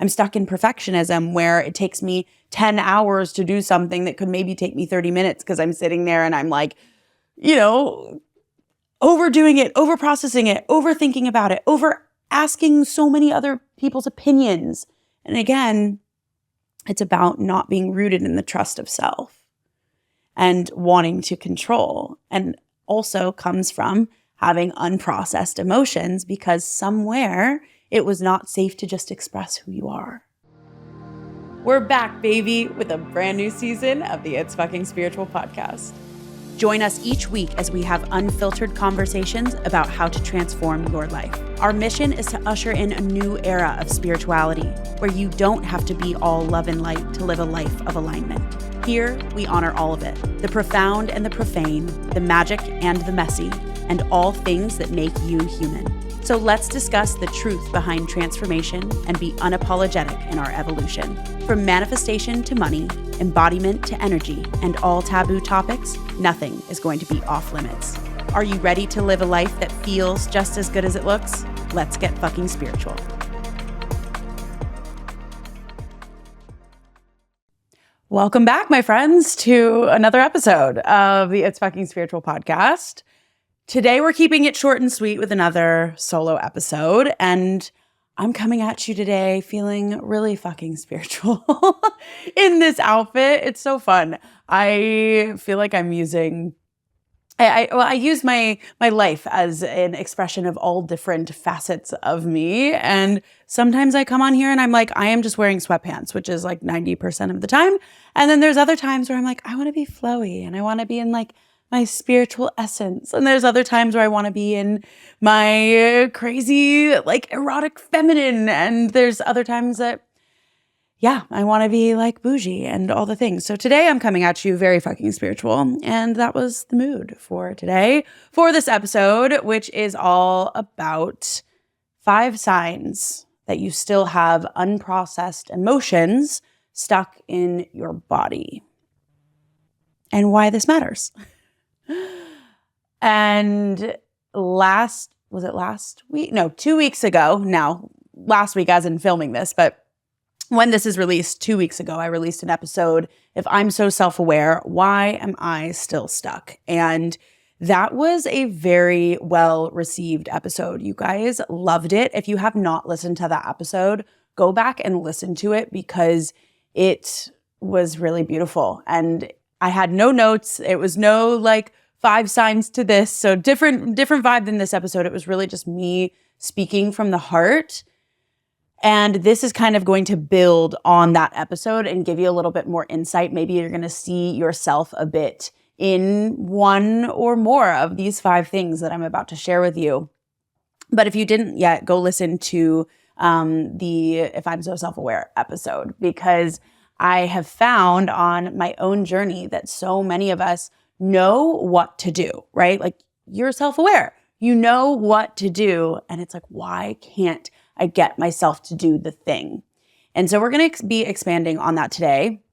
I'm stuck in perfectionism where it takes me 10 hours to do something that could maybe take me 30 minutes because I'm sitting there and I'm like, overdoing it, over processing it, overthinking about it, over asking so many other people's opinions. And again, it's about not being rooted in the trust of self and wanting to control. And also comes from having unprocessed emotions because somewhere it was not safe to just express who you are. We're back, baby, with a brand new season of the It's Fucking Spiritual podcast. Join us each week as we have unfiltered conversations about how to transform your life. Our mission is to usher in a new era of spirituality where you don't have to be all love and light to live a life of alignment. Here, we honor all of it, the profound and the profane, the magic and the messy, and all things that make you human. So let's discuss the truth behind transformation and be unapologetic in our evolution. From manifestation to money, embodiment to energy, and all taboo topics, nothing is going to be off limits. Are you ready to live a life that feels just as good as it looks? Let's get fucking spiritual. Welcome back, my friends, to another episode of the It's Fucking Spiritual podcast. Today, we're keeping it short and sweet with another solo episode, and I'm coming at you today feeling really fucking spiritual in this outfit. It's so fun. I feel like I'm using, I use my life as an expression of all different facets of me. And sometimes I come on here and I'm like, I am just wearing sweatpants, which is like 90% of the time. And then there's other times where I'm like, I want to be flowy and I want to be in like my spiritual essence. And there's other times where I want to be in my crazy, like erotic feminine. And there's other times that, I want to be like bougie and all the things. So today I'm coming at you very fucking spiritual. And that was the mood for today, for this episode, which is all about 5 signs that you still have unprocessed emotions stuck in your body and why this matters. And 2 weeks ago, now last week as in filming this, but when this is released 2 weeks ago, I released an episode, If I'm So Self-Aware, Why Am I Still Stuck? And that was a very well-received episode. You guys loved it. If you have not listened to that episode, go back and listen to it because it was really beautiful. And I had no notes. It was no like 5 signs to this. So different vibe than this episode. It was really just me speaking from the heart. And this is kind of going to build on that episode and give you a little bit more insight. Maybe you're going to see yourself a bit in one or more of these 5 things that I'm about to share with you. But if you didn't yet, go listen to the If I'm So Self-Aware episode, because I have found on my own journey that so many of us know what to do, right? Like you're self-aware, you know what to do. And it's like, why can't I get myself to do the thing? And so we're going to be expanding on that today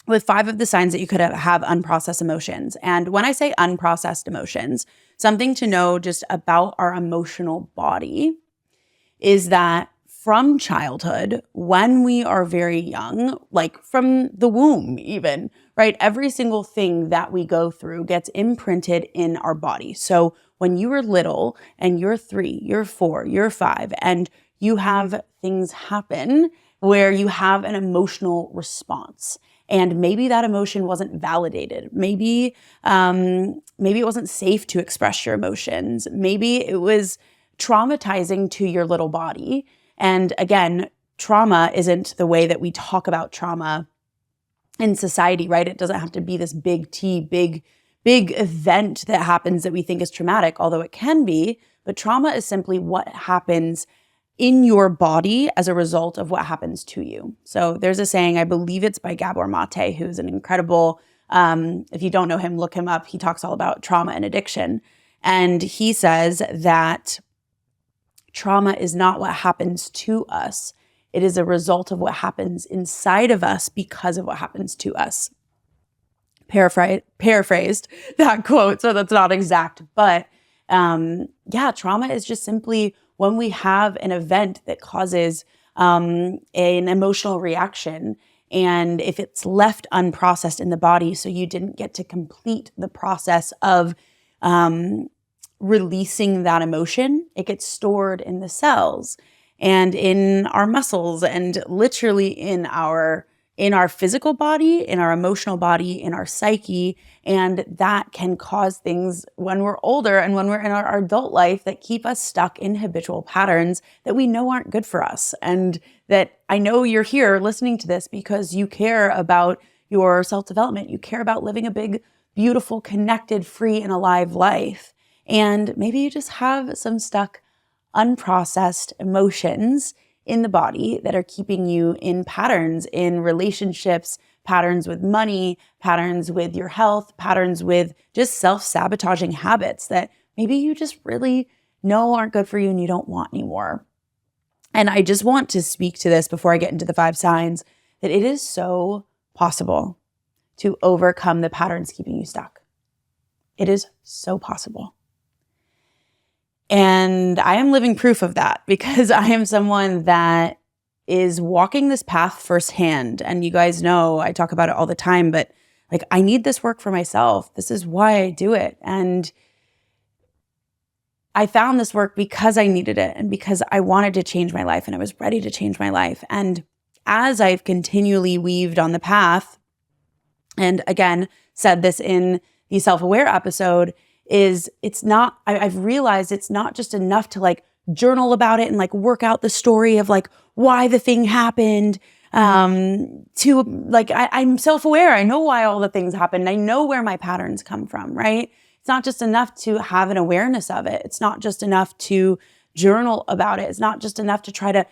with 5 of the signs that you could have unprocessed emotions. And when I say unprocessed emotions, something to know just about our emotional body is that from childhood, when we are very young, like from the womb even, right? Every single thing that we go through gets imprinted in our body. So when you were little and you're 3, you're 4, you're 5, and you have things happen where you have an emotional response. And maybe that emotion wasn't validated. Maybe it wasn't safe to express your emotions. Maybe it was traumatizing to your little body. And again, trauma isn't the way that we talk about trauma in society, right? It doesn't have to be this big event that happens that we think is traumatic, although it can be. But trauma is simply what happens in your body as a result of what happens to you. So there's a saying, I believe it's by Gabor Mate, who's an incredible, if you don't know him, look him up. He talks all about trauma and addiction. And he says that trauma is not what happens to us. It is a result of what happens inside of us because of what happens to us. Paraphrased that quote, so that's not exact. But trauma is just simply when we have an event that causes an emotional reaction. And if it's left unprocessed in the body, so you didn't get to complete the process of releasing that emotion, it gets stored in the cells and in our muscles and literally in our physical body, in our emotional body, in our psyche. And that can cause things when we're older and when we're in our adult life that keep us stuck in habitual patterns that we know aren't good for us. And that I know you're here listening to this because you care about your self-development. You care about living a big, beautiful, connected, free, and alive life. And maybe you just have some stuck, unprocessed emotions in the body that are keeping you in patterns, in relationships, patterns with money, patterns with your health, patterns with just self-sabotaging habits that maybe you just really know aren't good for you and you don't want anymore. And I just want to speak to this before I get into the 5 signs, that it is so possible to overcome the patterns keeping you stuck. It is so possible. And I am living proof of that because I am someone that is walking this path firsthand. And you guys know I talk about it all the time, but like I need this work for myself. This is why I do it. And I found this work because I needed it and because I wanted to change my life and I was ready to change my life. And as I've continually weaved on the path, and again, said this in the self-aware episode, I've realized it's not just enough to like journal about it and like work out the story of like why the thing happened, to like, I'm self-aware. I know why all the things happened. I know where my patterns come from, right? It's not just enough to have an awareness of it. It's not just enough to journal about it. It's not just enough to try to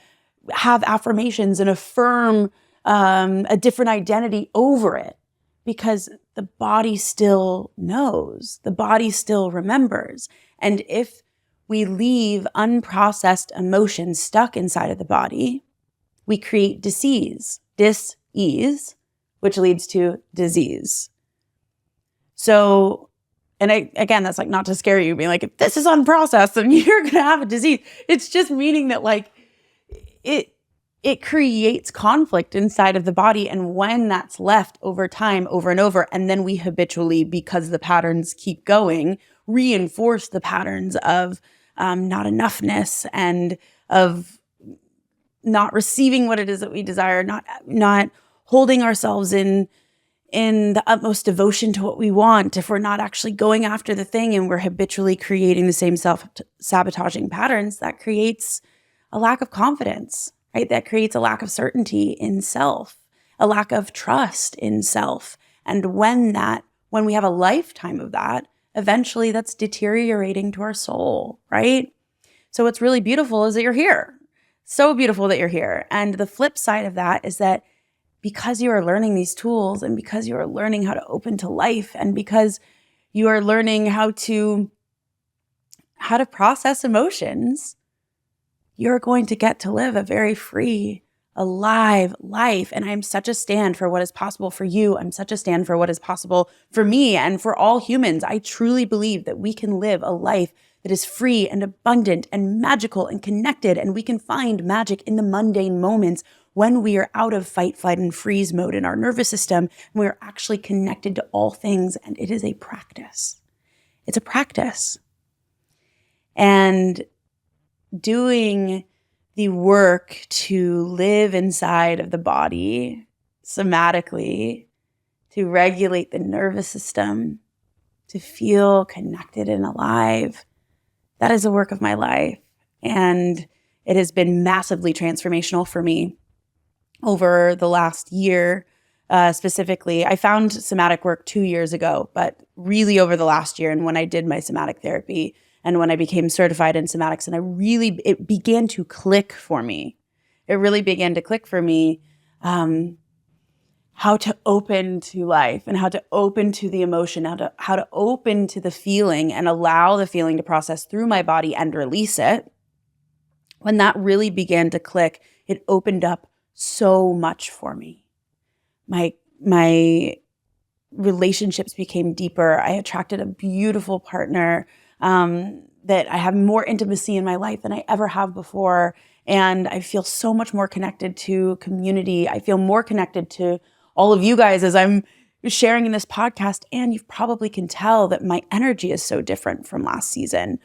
have affirmations and affirm a different identity over it, because the body still knows, the body still remembers. And if we leave unprocessed emotions stuck inside of the body, we create dis-ease, which leads to disease. So, and again, that's like not to scare you, being like, if this is unprocessed, then you're going to have a disease. It's just meaning that like it creates conflict inside of the body. And when that's left over time, over and over, and then we habitually, because the patterns keep going, reinforce the patterns of not enoughness and of not receiving what it is that we desire, not holding ourselves in the utmost devotion to what we want, if we're not actually going after the thing and we're habitually creating the same self-sabotaging patterns, that creates a lack of confidence, right? That creates a lack of certainty in self, a lack of trust in self. And when we have a lifetime of that, eventually that's deteriorating to our soul, right? So what's really beautiful is that you're here. So beautiful that you're here. And the flip side of that is that because you are learning these tools and because you are learning how to open to life and because you are learning how to process emotions, you're going to get to live a very free, alive life. And I'm such a stand for what is possible for you. I'm such a stand for what is possible for me and for all humans. I truly believe that we can live a life that is free and abundant and magical and connected. And we can find magic in the mundane moments when we are out of fight, flight, and freeze mode in our nervous system. And we're actually connected to all things. And it is a practice. It's a practice. And doing the work to live inside of the body somatically, to regulate the nervous system, to feel connected and alive, that is the work of my life. And it has been massively transformational for me over the last year. Specifically, I found somatic work 2 years ago, but really over the last year, and when I did my somatic therapy, and when I became certified in somatics, and it began to click for me. It really began to click for me how to open to life and how to open to the emotion, how to open to the feeling and allow the feeling to process through my body and release it. When that really began to click, it opened up so much for me. My relationships became deeper. I attracted a beautiful partner, that I have more intimacy in my life than I ever have before. And I feel so much more connected to community. I feel more connected to all of you guys as I'm sharing in this podcast. And you probably can tell that my energy is so different from last season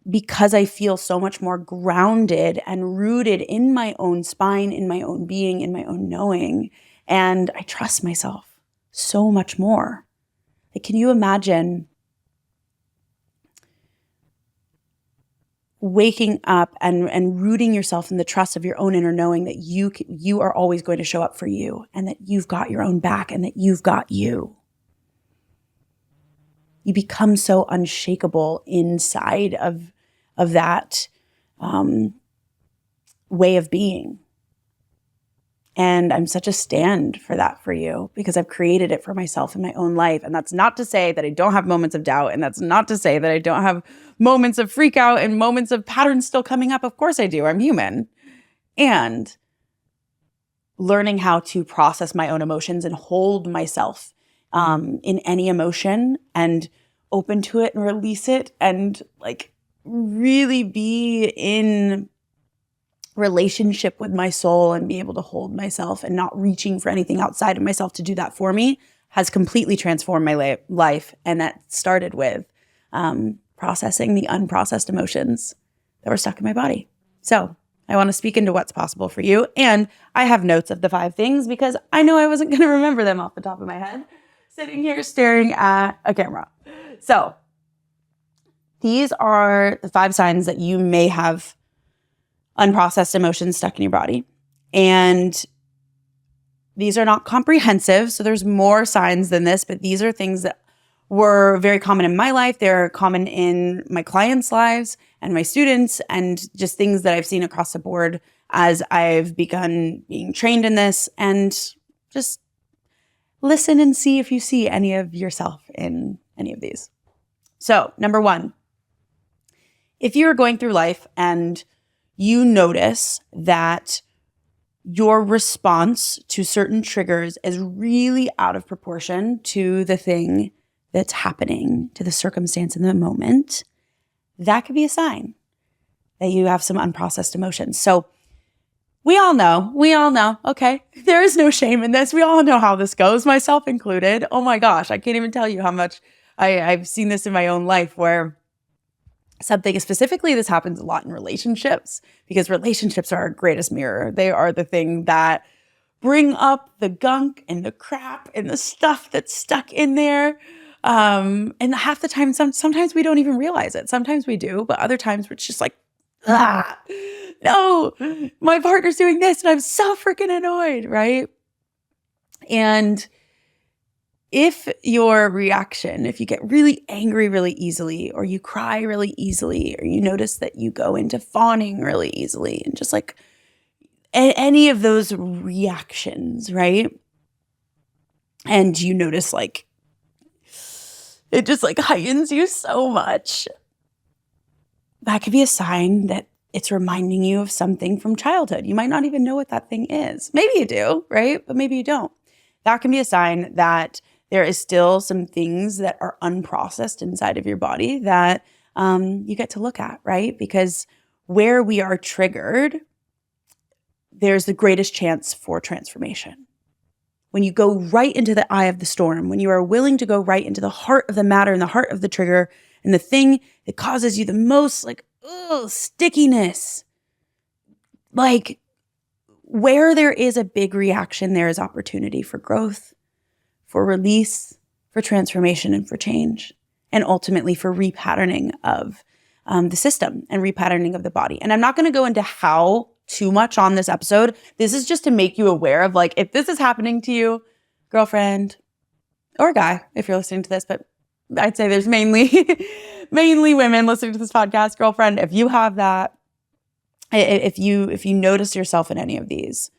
because I feel so much more grounded and rooted in my own spine, in my own being, in my own knowing. And I trust myself so much more. Like, can you imagine waking up and rooting yourself in the trust of your own inner knowing that you are always going to show up for you and that you've got your own back and that you've got you. You become so unshakable inside of that way of being. And I'm such a stand for that for you because I've created it for myself in my own life. And that's not to say that I don't have moments of doubt. And that's not to say that I don't have moments of freak out and moments of patterns still coming up. Of course I do. I'm human. And learning how to process my own emotions and hold myself in any emotion and open to it and release it and like really be in relationship with my soul and be able to hold myself and not reaching for anything outside of myself to do that for me has completely transformed my life. And that started with processing the unprocessed emotions that were stuck in my body. So I want to speak into what's possible for you. And I have notes of the 5 things because I know I wasn't going to remember them off the top of my head, sitting here staring at a camera. So these are the 5 signs that you may have unprocessed emotions stuck in your body. And these are not comprehensive. So there's more signs than this, but these are things that were very common in my life. They're common in my clients' lives and my students and just things that I've seen across the board as I've begun being trained in this. And just listen and see if you see any of yourself in any of these. So number 1, if you're going through life and you notice that your response to certain triggers is really out of proportion to the thing that's happening, to the circumstance in the moment, that could be a sign that you have some unprocessed emotions. So we all know, okay, there is no shame in this. We all know how this goes, myself included. Oh my gosh, I can't even tell you how much I've seen this in my own life where something specifically, this happens a lot in relationships because relationships are our greatest mirror. They are the thing that bring up the gunk and the crap and the stuff that's stuck in there. And half the time, sometimes we don't even realize it. Sometimes we do, but other times it's just like, no, my partner's doing this and I'm so freaking annoyed, right? And if your reaction, if you get really angry really easily, or you cry really easily, or you notice that you go into fawning really easily, and just like any of those reactions, right? And you notice like it just like heightens you so much, that could be a sign that it's reminding you of something from childhood. You might not even know what that thing is. Maybe you do, right? But maybe you don't. That can be a sign that there is still some things that are unprocessed inside of your body that you get to look at, right? Because where we are triggered, there's the greatest chance for transformation. When you go right into the eye of the storm, when you are willing to go right into the heart of the matter and the heart of the trigger and the thing that causes you the most like, stickiness, like where there is a big reaction, there is opportunity for growth, for release, for transformation, and for change, and ultimately for repatterning of the system and repatterning of the body. And I'm not going to go into how too much on this episode. This is just to make you aware of like, if this is happening to you, girlfriend or guy, if you're listening to this, but I'd say there's mainly women listening to this podcast, girlfriend, if you have that, if you notice yourself in any of these,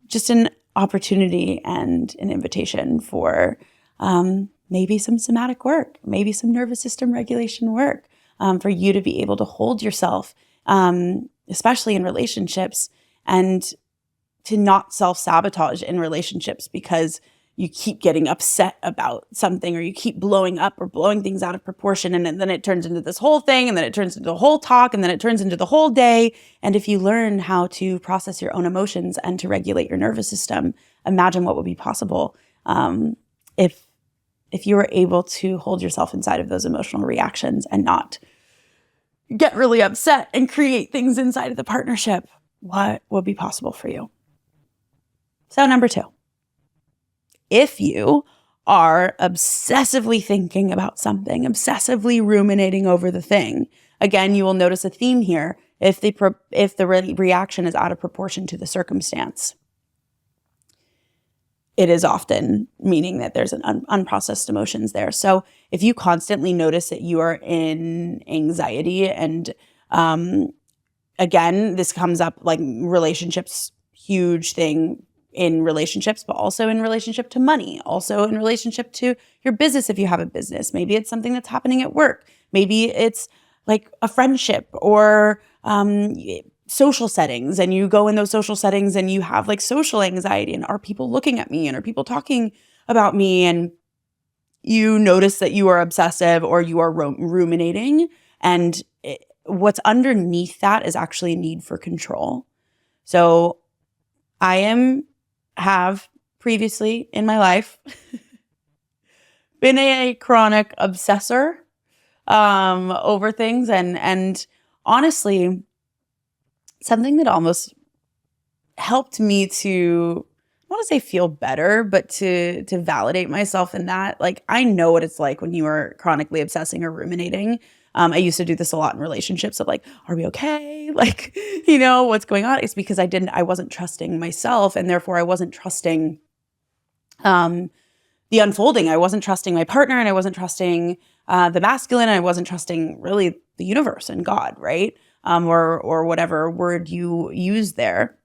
just an opportunity and an invitation for maybe some somatic work, maybe some nervous system regulation work, for you to be able to hold yourself, especially in relationships, and to not self-sabotage in relationships because you keep getting upset about something, or you keep blowing up or blowing things out of proportion. And then it turns into this whole thing, and then it turns into the whole talk, and then it turns into the whole day. And if you learn how to process your own emotions and to regulate your nervous system, imagine what would be possible if you were able to hold yourself inside of those emotional reactions and not get really upset and create things inside of the partnership. What would be possible for you? So number 2. If you are obsessively thinking about something, obsessively ruminating over the thing, again, you will notice a theme here if the reaction is out of proportion to the circumstance. It is often meaning that there's an unprocessed emotions there. So if you constantly notice that you are in anxiety, and again, this comes up like relationships, huge thing in relationships, but also in relationship to money, also in relationship to your business if you have a business. Maybe it's something that's happening at work. Maybe it's like a friendship or social settings, and you go in those social settings and you have like social anxiety, and are people looking at me, and are people talking about me, and you notice that you are obsessive or you are ruminating, and what's underneath that is actually a need for control. So I have previously in my life been a chronic obsessor over things, and honestly, something that almost helped me to, I want to say feel better, but to validate myself in that. Like, I know what it's like when you are chronically obsessing or ruminating. I used to do this a lot in relationships of like, are we okay? Like, what's going on? It's because I wasn't trusting myself, and therefore I wasn't trusting the unfolding. I wasn't trusting my partner, and I wasn't trusting the masculine, and I wasn't trusting really the universe and God, right? Or whatever word you use there.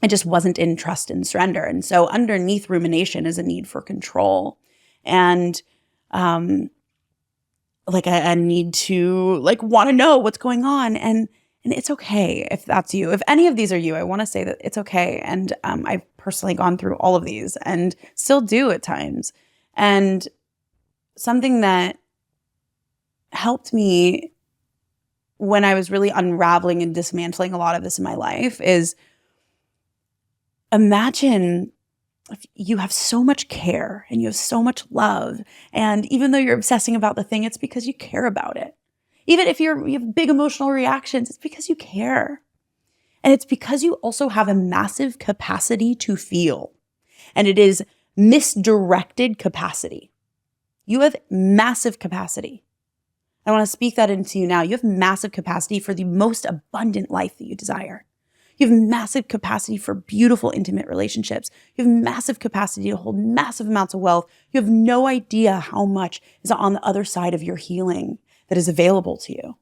I just wasn't in trust and surrender. And so underneath rumination is a need for control, and like a need to like want to know what's going on. And it's okay if that's you. If any of these are you, I want to say that it's okay. And I've personally gone through all of these and still do at times. And something that helped me when I was really unraveling and dismantling a lot of this in my life is, imagine if you have so much care and you have so much love, and even though you're obsessing about the thing, it's because you care about it. Even if you have big emotional reactions, it's because you care. And it's because you also have a massive capacity to feel. And it is misdirected capacity. You have massive capacity. I want to speak that into you now. You have massive capacity for the most abundant life that you desire. You have massive capacity for beautiful, intimate relationships. You have massive capacity to hold massive amounts of wealth. You have no idea how much is on the other side of your healing that is available to you.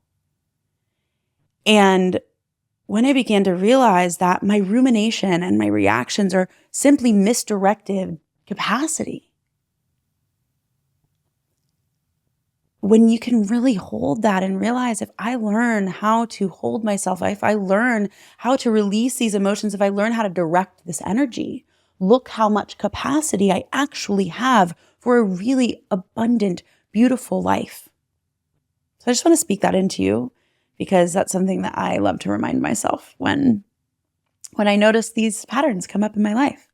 And when I began to realize that my rumination and my reactions are simply misdirected capacity, when you can really hold that and realize, if I learn how to hold myself, if I learn how to release these emotions, if I learn how to direct this energy, look how much capacity I actually have for a really abundant, beautiful life. So I just want to speak that into you, because that's something that I love to remind myself when I notice these patterns come up in my life.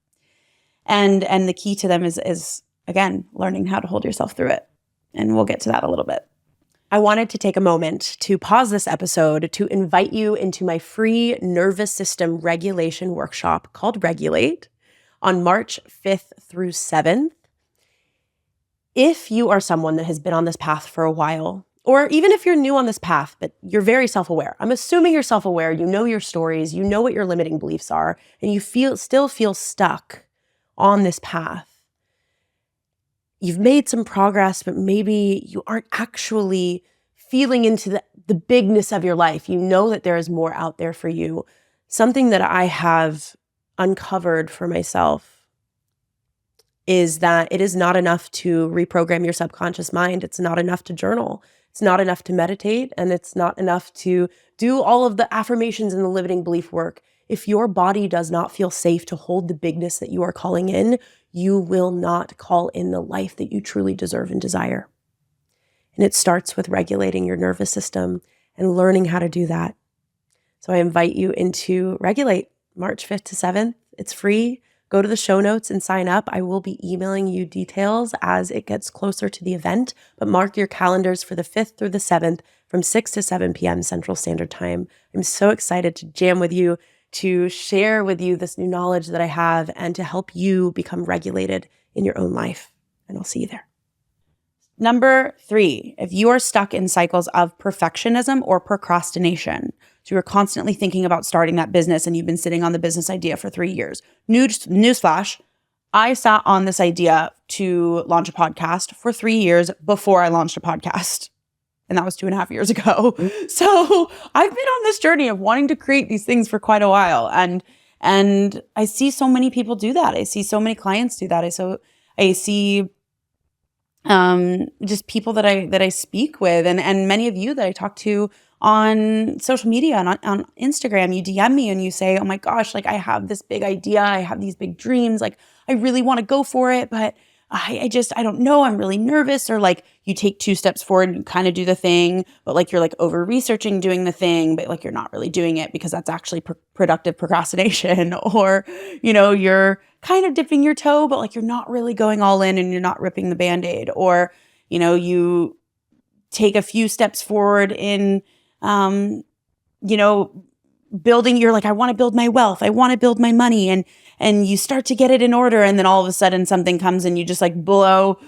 And the key to them is again, learning how to hold yourself through it. And we'll get to that a little bit. I wanted to take a moment to pause this episode to invite you into my free nervous system regulation workshop called Regulate on March 5th through 7th. If you are someone that has been on this path for a while, or even if you're new on this path, but you're very self-aware, I'm assuming you're self-aware, you know your stories, you know what your limiting beliefs are, and you still feel stuck on this path. You've made some progress, but maybe you aren't actually feeling into the bigness of your life. You know that there is more out there for you. Something that I have uncovered for myself is that it is not enough to reprogram your subconscious mind. It's not enough to journal. It's not enough to meditate. And it's not enough to do all of the affirmations and the limiting belief work. If your body does not feel safe to hold the bigness that you are calling in, you will not call in the life that you truly deserve and desire. And it starts with regulating your nervous system and learning how to do that. So I invite you into Regulate, March 5th to 7th. It's free. Go to the show notes and sign up. I will be emailing you details as it gets closer to the event, but mark your calendars for the 5th through the 7th from 6 to 7 p.m. Central Standard Time. I'm so excited to jam with you, to share with you this new knowledge that I have, and to help you become regulated in your own life. And I'll see you there. Number 3, if you are stuck in cycles of perfectionism or procrastination, so you're constantly thinking about starting that business and you've been sitting on the business idea for 3 years. Newsflash, I sat on this idea to launch a podcast for 3 years before I launched a podcast. And that was 2.5 years ago. So I've been on this journey of wanting to create these things for quite a while. And I see so many people do that. I see so many clients do that. I see just people that I speak with, and many of you that I talk to on social media and on Instagram. You DM me and you say, oh my gosh, like I have this big idea. I have these big dreams. Like I really want to go for it, but I don't know. I'm really nervous. Or like you take 2 steps forward and you kind of do the thing, but like you're like over researching doing the thing, but like you're not really doing it because that's actually productive procrastination. Or, you're kind of dipping your toe, but like you're not really going all in and you're not ripping the Band-Aid. Or, you take a few steps forward in, building, you're like, I want to build my wealth. I want to build my money. And you start to get it in order. And then all of a sudden something comes and you just like blow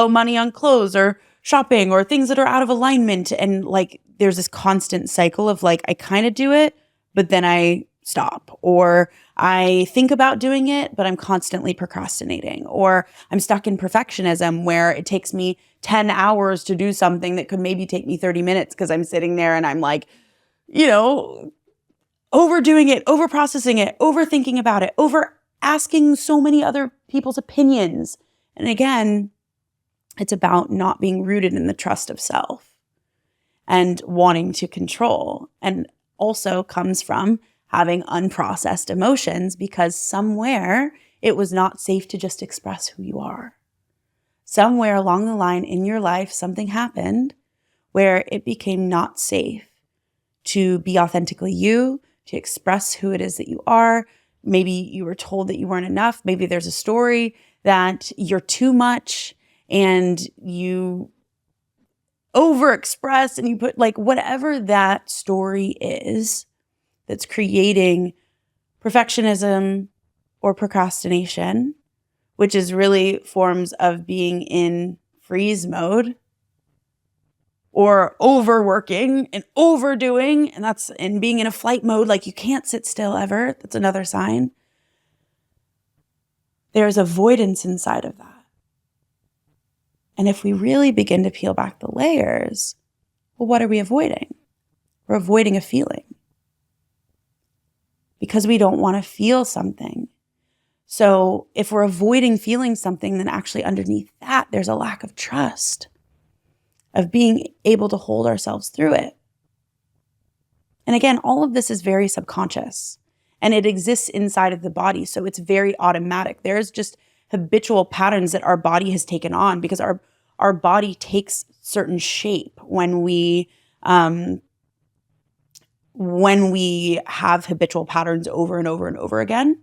money on clothes or shopping or things that are out of alignment. And like, there's this constant cycle of like, I kind of do it, but then I stop, or I think about doing it, but I'm constantly procrastinating, or I'm stuck in perfectionism where it takes me 10 hours to do something that could maybe take me 30 minutes because I'm sitting there and I'm like, overdoing it, over processing it, overthinking about it, over asking so many other people's opinions. And again, it's about not being rooted in the trust of self and wanting to control. And also comes from having unprocessed emotions because somewhere it was not safe to just express who you are. Somewhere along the line in your life, something happened where it became not safe to be authentically you, to express who it is that you are. Maybe you were told that you weren't enough. Maybe there's a story that you're too much and you overexpress and you put like whatever that story is that's creating perfectionism or procrastination, which is really forms of being in freeze mode or overworking and overdoing, and being in a flight mode, like you can't sit still ever. That's another sign. There's avoidance inside of that. And if we really begin to peel back the layers, well, what are we avoiding? We're avoiding a feeling because we don't want to feel something. So if we're avoiding feeling something, then actually underneath that, there's a lack of trust, of being able to hold ourselves through it. And again, all of this is very subconscious and it exists inside of the body. So it's very automatic. There's just habitual patterns that our body has taken on because our body takes certain shape when we have habitual patterns over and over and over again.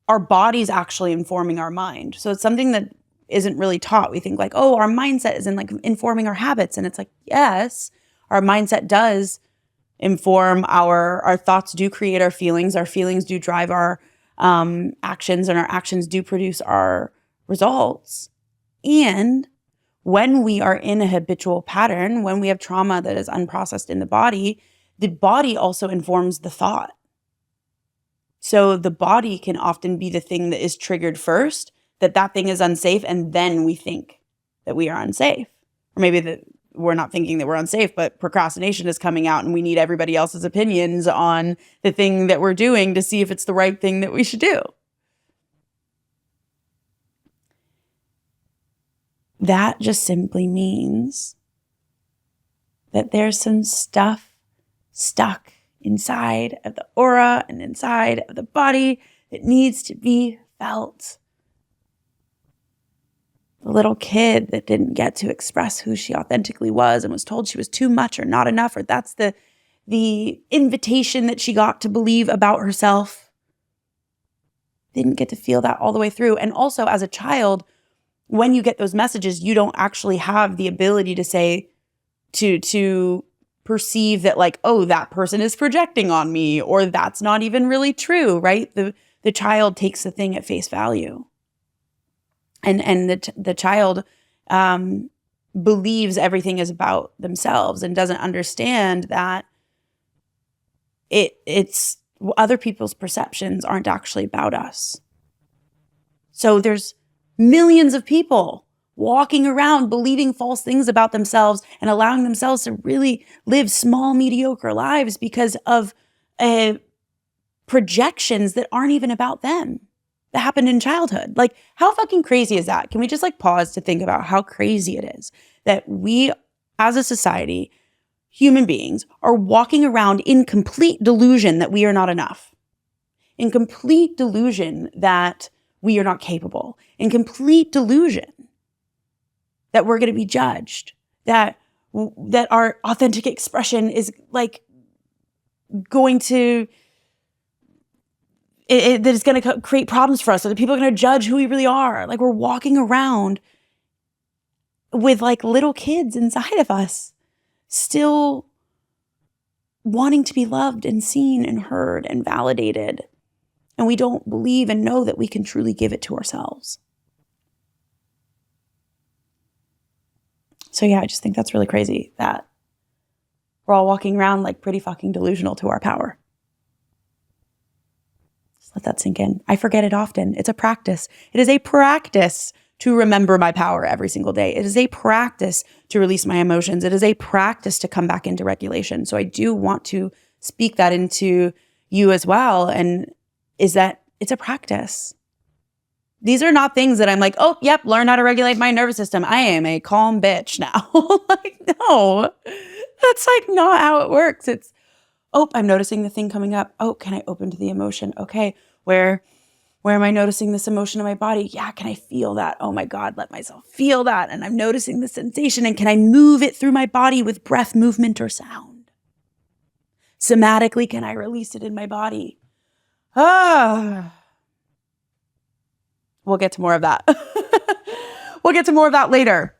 Our body's actually informing our mind. So it's something that isn't really taught. We think like, oh, our mindset is in like informing our habits. And it's like, yes, our mindset does inform our thoughts do create our feelings do drive our actions, and our actions do produce our results. And when we are in a habitual pattern, when we have trauma that is unprocessed in the body also informs the thought. So the body can often be the thing that is triggered first, that thing is unsafe, and then we think that we are unsafe. Or maybe that we're not thinking that we're unsafe, but procrastination is coming out and we need everybody else's opinions on the thing that we're doing to see if it's the right thing that we should do. That just simply means that there's some stuff stuck inside of the aura and inside of the body that needs to be felt. The little kid that didn't get to express who she authentically was and was told she was too much or not enough, or that's the invitation that she got to believe about herself. Didn't get to feel that all the way through. And also as a child, when you get those messages, you don't actually have the ability to say, to perceive that like, oh, that person is projecting on me, or that's not even really true, right? The child takes the thing at face value. And the child believes everything is about themselves and doesn't understand that it's other people's perceptions aren't actually about us. So there's millions of people walking around believing false things about themselves and allowing themselves to really live small, mediocre lives because of projections that aren't even about them, that happened in childhood. Like, how fucking crazy is that? Can we just like pause to think about how crazy it is that we as a society, human beings, are walking around in complete delusion that we are not enough, in complete delusion that we are not capable, in complete delusion that we're going to be judged, that our authentic expression is like going to, that is going to create problems for us, so that people are going to judge who we really are. Like, we're walking around with like little kids inside of us, still wanting to be loved and seen and heard and validated. And we don't believe and know that we can truly give it to ourselves. So yeah, I just think that's really crazy that we're all walking around like pretty fucking delusional to our power. Just let that sink in. I forget it often. It's a practice. It is a practice to remember my power every single day. It is a practice to release my emotions. It is a practice to come back into regulation. So I do want to speak that into you as well. And is that it's a practice. These are not things that I'm like, oh, yep, learn how to regulate my nervous system. I am a calm bitch now. Like, no, that's like not how it works. It's, oh, I'm noticing the thing coming up. Oh, can I open to the emotion? Okay, where am I noticing this emotion in my body? Yeah, can I feel that? Oh my God, let myself feel that. And I'm noticing the sensation. And can I move it through my body with breath, movement, or sound? Somatically, can I release it in my body? We'll get to more of that. We'll get to more of that later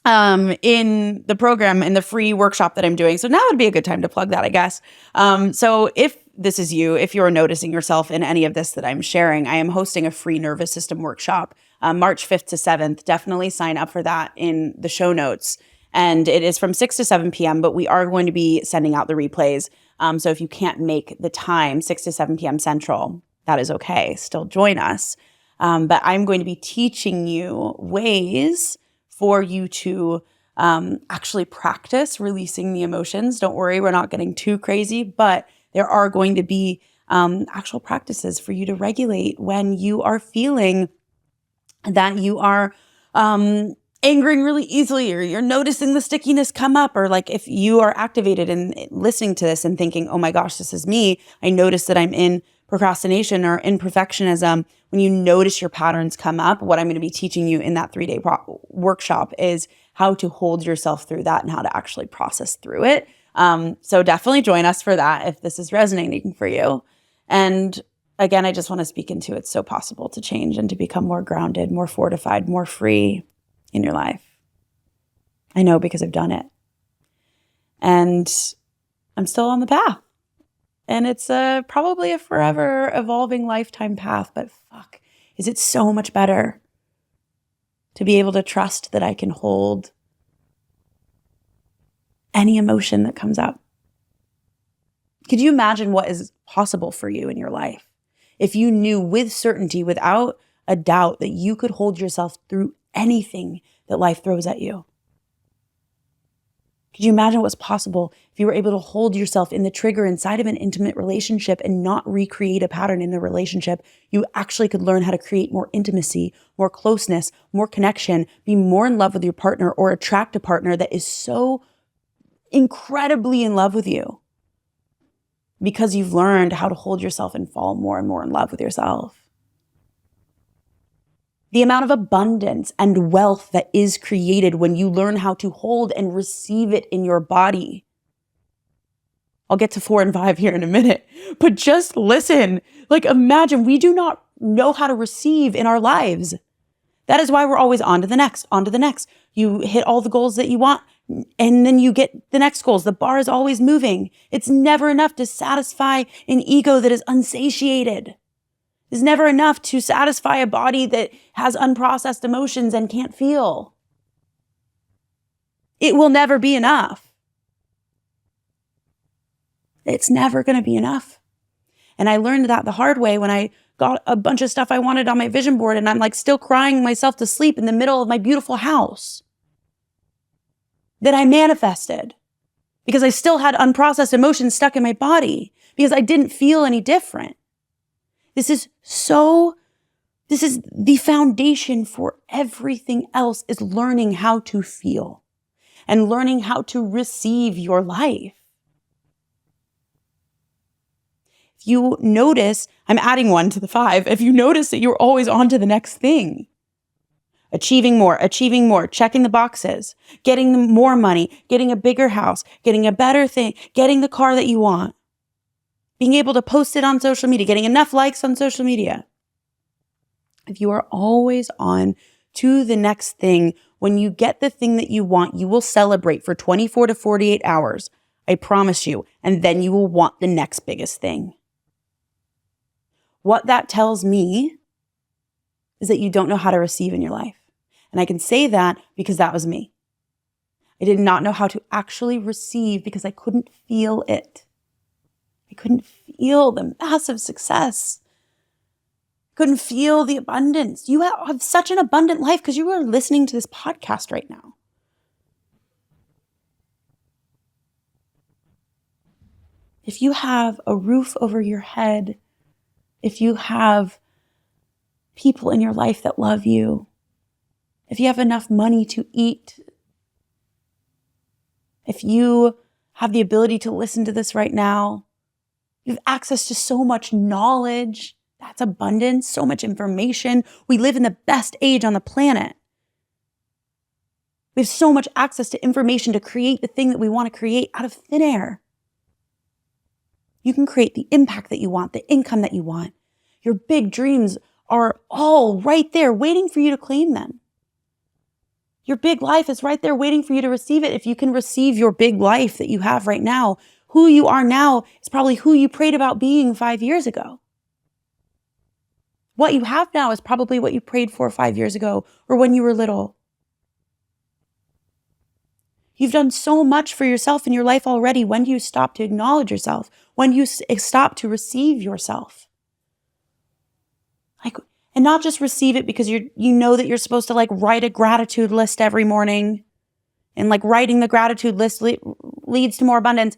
in the program, in the free workshop that I'm doing. So now would be a good time to plug that, I guess. So if this is you, if you're noticing yourself in any of this that I'm sharing, I am hosting a free nervous system workshop March 5th to 7th. Definitely sign up for that in the show notes. And it is from 6 to 7 p.m., but we are going to be sending out the replays. So if you can't make the time, 6 to 7 p.m. Central, that is okay. Still join us. But I'm going to be teaching you ways for you to actually practice releasing the emotions. Don't worry, we're not getting too crazy, but there are going to be actual practices for you to regulate when you are feeling that you are angering really easily, or you're noticing the stickiness come up, or like if you are activated and listening to this and thinking, oh my gosh, this is me. I notice that I'm in procrastination or in perfectionism. When you notice your patterns come up, what I'm going to be teaching you in that 3-day workshop is how to hold yourself through that and how to actually process through it. So definitely join us for that if this is resonating for you. And again, I just want to speak into it's so possible to change and to become more grounded, more fortified, more free in your life. I know because I've done it. And I'm still on the path. And it's probably a forever evolving lifetime path, but fuck, is it so much better to be able to trust that I can hold any emotion that comes up. Could you imagine what is possible for you in your life if you knew with certainty, without a doubt, that you could hold yourself through anything that life throws at you? Could you imagine what's possible if you were able to hold yourself in the trigger inside of an intimate relationship and not recreate a pattern in the relationship? You actually could learn how to create more intimacy, more closeness, more connection, be more in love with your partner, or attract a partner that is so incredibly in love with you because you've learned how to hold yourself and fall more and more in love with yourself. The amount of abundance and wealth that is created when you learn how to hold and receive it in your body. I'll get to 4 and 5 here in a minute, but just listen. Like, imagine we do not know how to receive in our lives. That is why we're always on to the next, on to the next. You hit all the goals that you want, and then you get the next goals. The bar is always moving. It's never enough to satisfy an ego that is unsatiated. It's never enough to satisfy a body that has unprocessed emotions and can't feel. It will never be enough. It's never going to be enough. And I learned that the hard way when I got a bunch of stuff I wanted on my vision board, and I'm like still crying myself to sleep in the middle of my beautiful house that I manifested because I still had unprocessed emotions stuck in my body because I didn't feel any different. This is the foundation for everything else, is learning how to feel and learning how to receive your life. If you notice, I'm adding 1 to the 5. If you notice that you're always on to the next thing, achieving more, checking the boxes, getting more money, getting a bigger house, getting a better thing, getting the car that you want, being able to post it on social media, getting enough likes on social media. If you are always on to the next thing, when you get the thing that you want, you will celebrate for 24 to 48 hours. I promise you. And then you will want the next biggest thing. What that tells me is that you don't know how to receive in your life. And I can say that because that was me. I did not know how to actually receive because I couldn't feel it. I couldn't feel the massive success. Couldn't feel the abundance. You have such an abundant life because you are listening to this podcast right now. If you have a roof over your head, if you have people in your life that love you, if you have enough money to eat, if you have the ability to listen to this right now, you have access to so much knowledge. That's abundance, so much information. We live in the best age on the planet. We have so much access to information to create the thing that we want to create out of thin air. You can create the impact that you want, the income that you want. Your big dreams are all right there waiting for you to claim them. Your big life is right there waiting for you to receive it. If you can receive your big life that you have right now, who you are now is probably who you prayed about being 5 years ago. What you have now is probably what you prayed for 5 years ago or when you were little. You've done so much for yourself in your life already. When do you stop to acknowledge yourself? When do you stop to receive yourself? And not just receive it because you know that you're supposed to write a gratitude list every morning, and writing the gratitude list leads to more abundance.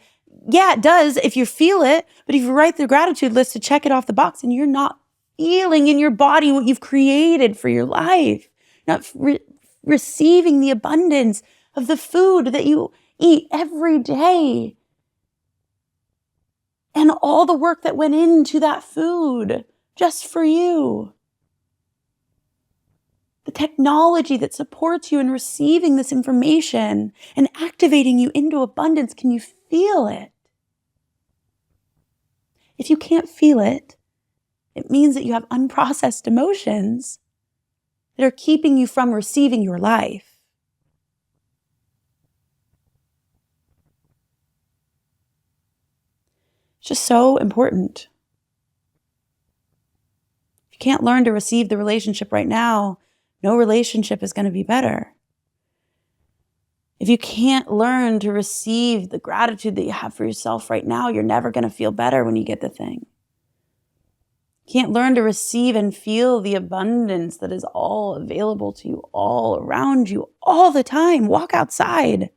Yeah, it does if you feel it. But if you write the gratitude list to check it off the box and you're not feeling in your body what you've created for your life, not receiving the abundance of the food that you eat every day and all the work that went into that food just for you. The technology that supports you in receiving this information and activating you into abundance, can you feel it? If you can't feel it, it means that you have unprocessed emotions that are keeping you from receiving your life. It's just so important. If you can't learn to receive the relationship right now, no relationship is going to be better. If you can't learn to receive the gratitude that you have for yourself right now, you're never going to feel better when you get the thing. You can't learn to receive and feel the abundance that is all available to you, all around you, all the time. Walk outside.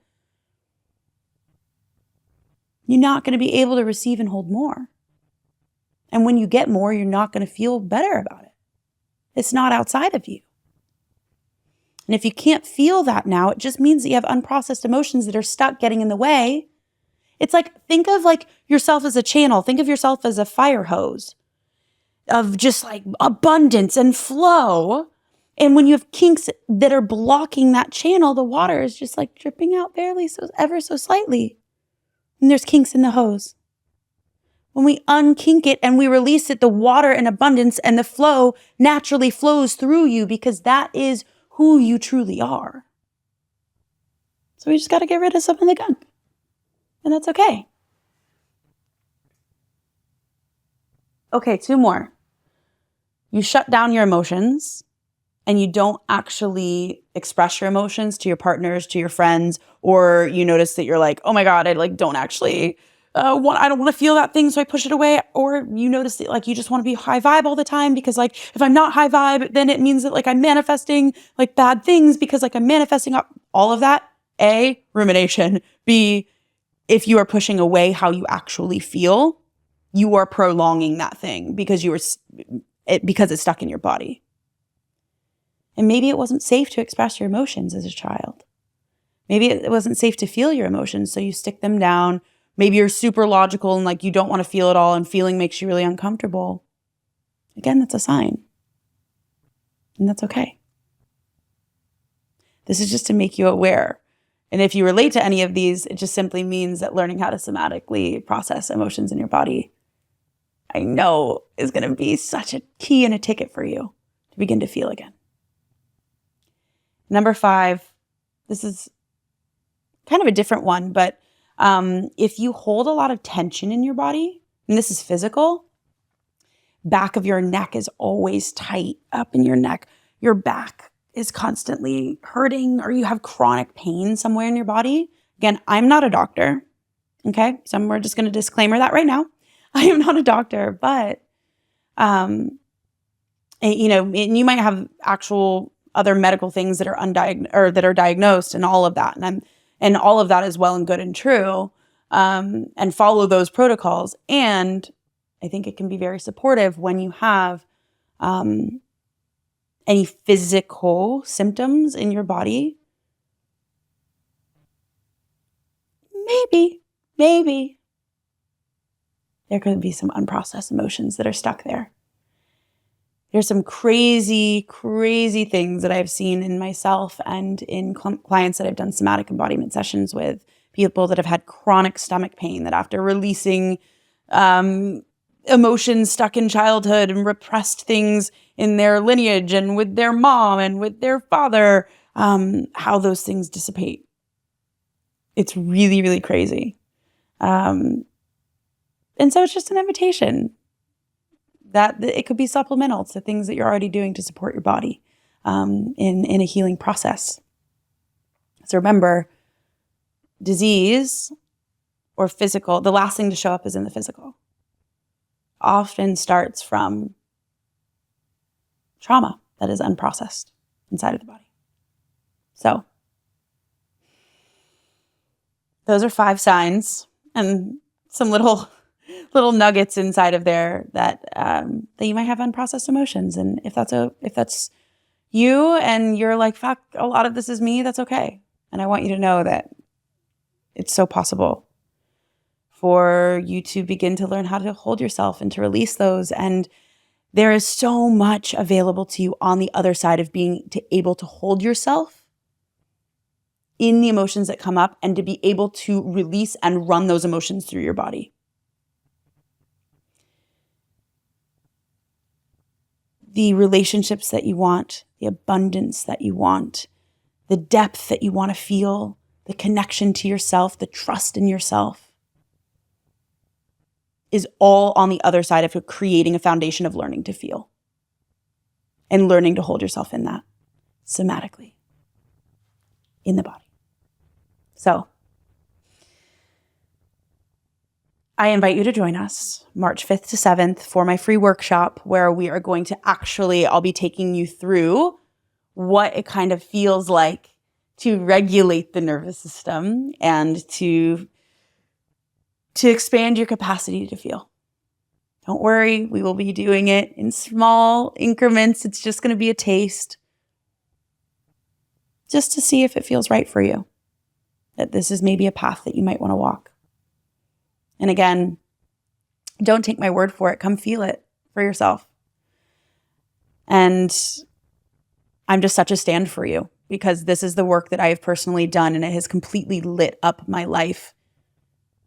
You're not going to be able to receive and hold more. And when you get more, you're not going to feel better about it. It's not outside of you. And if you can't feel that now, it just means that you have unprocessed emotions that are stuck getting in the way. It's like, think of like yourself as a channel. Think of yourself as a fire hose of just like abundance and flow. And when you have kinks that are blocking that channel, the water is just like dripping out barely, so ever so slightly. And there's kinks in the hose. When we unkink it and we release it, the water in abundance and the flow naturally flows through you because that is who you truly are. So we just got to get rid of some of the gunk. And that's okay. Okay, 2 more. You shut down your emotions and you don't actually express your emotions to your partners, to your friends, or you notice that you're like, oh my God, I like don't actually I don't want to feel that thing, so I push it away. Or you notice that like you just want to be high vibe all the time because like if I'm not high vibe, then it means that like I'm manifesting like bad things because like I'm manifesting up all of that. A, rumination. B, if you are pushing away how you actually feel, you are prolonging that thing because because it's stuck in your body. And maybe it wasn't safe to express your emotions as a child. Maybe it wasn't safe to feel your emotions, so you stick them down. Maybe you're super logical and like you don't want to feel it all and feeling makes you really uncomfortable. Again, that's a sign. And that's okay. This is just to make you aware. And if you relate to any of these, it just simply means that learning how to somatically process emotions in your body, I know, is going to be such a key and a ticket for you to begin to feel again. Number 5, this is kind of a different one, but if you hold a lot of tension in your body, and this is physical, back of your neck is always tight up in your neck. Your back is constantly hurting, or you have chronic pain somewhere in your body. Again, I'm not a doctor. Okay. So we're just going to disclaimer that right now. I am not a doctor, but, and you might have actual other medical things that are undiagnosed or that are diagnosed and all of that. And all of that is well and good and true, and follow those protocols. And I think it can be very supportive when you have any physical symptoms in your body. Maybe there could be some unprocessed emotions that are stuck there. There's some crazy, crazy things that I've seen in myself and in clients that I've done somatic embodiment sessions with, people that have had chronic stomach pain that after releasing emotions stuck in childhood and repressed things in their lineage and with their mom and with their father, how those things dissipate. It's really, really crazy. And so it's just an invitation that it could be supplemental to things that you're already doing to support your body in a healing process. So remember, disease or physical, the last thing to show up is in the physical. Often starts from trauma that is unprocessed inside of the body. So those are 5 signs and some little nuggets inside of there that you might have unprocessed emotions. And if that's you and you're like, fuck, a lot of this is me, that's okay. And I want you to know that it's so possible for you to begin to learn how to hold yourself and to release those. And there is so much available to you on the other side of being able to hold yourself in the emotions that come up and to be able to release and run those emotions through your body. The relationships that you want, the abundance that you want, the depth that you want to feel, the connection to yourself, the trust in yourself is all on the other side of creating a foundation of learning to feel and learning to hold yourself in that somatically in the body. So I invite you to join us March 5th to 7th for my free workshop where we are going to I'll be taking you through what it kind of feels like to regulate the nervous system and to expand your capacity to feel. Don't worry, we will be doing it in small increments. It's just going to be a taste just to see if it feels right for you, that this is maybe a path that you might want to walk. And again, don't take my word for it. Come feel it for yourself. And I'm just such a stand for you because this is the work that I have personally done, and it has completely lit up my life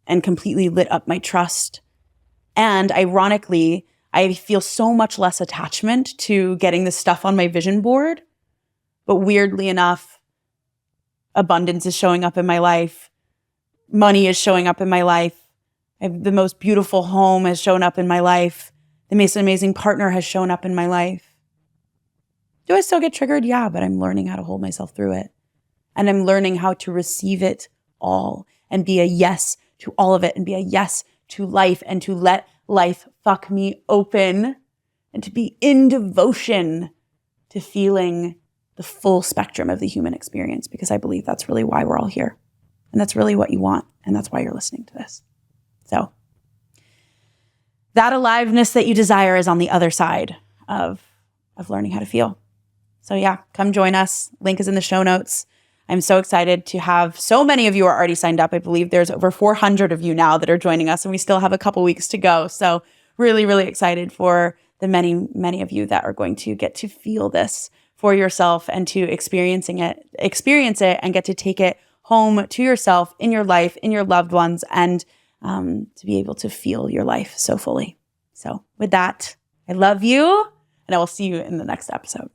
and completely lit up my trust. And ironically, I feel so much less attachment to getting this stuff on my vision board. But weirdly enough, abundance is showing up in my life. Money is showing up in my life. The most beautiful home has shown up in my life. The most amazing partner has shown up in my life. Do I still get triggered? Yeah, but I'm learning how to hold myself through it. And I'm learning how to receive it all and be a yes to all of it and be a yes to life and to let life fuck me open and to be in devotion to feeling the full spectrum of the human experience, because I believe that's really why we're all here. And that's really what you want. And that's why you're listening to this. So that aliveness that you desire is on the other side of learning how to feel. So yeah, come join us. Link is in the show notes. I'm so excited to have so many of you are already signed up. I believe there's over 400 of you now that are joining us, and we still have a couple weeks to go. So really, really excited for the many, many of you that are going to get to feel this for yourself and to experience it and get to take it home to yourself, in your life, in your loved ones, and to be able to feel your life so fully. So with that, I love you, and I will see you in the next episode.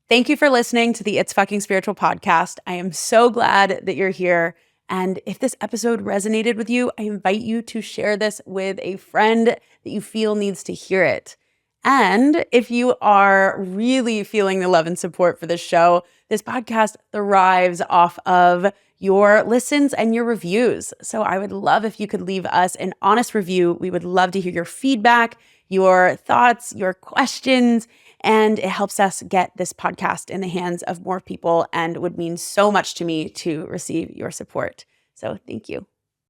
Thank you for listening to the It's Fucking Spiritual podcast. I am so glad that you're here. And if this episode resonated with you, I invite you to share this with a friend that you feel needs to hear it. And if you are really feeling the love and support for this show, this podcast thrives off of your listens and your reviews. So I would love if you could leave us an honest review. We would love to hear your feedback, your thoughts, your questions, and it helps us get this podcast in the hands of more people and would mean so much to me to receive your support. So thank you.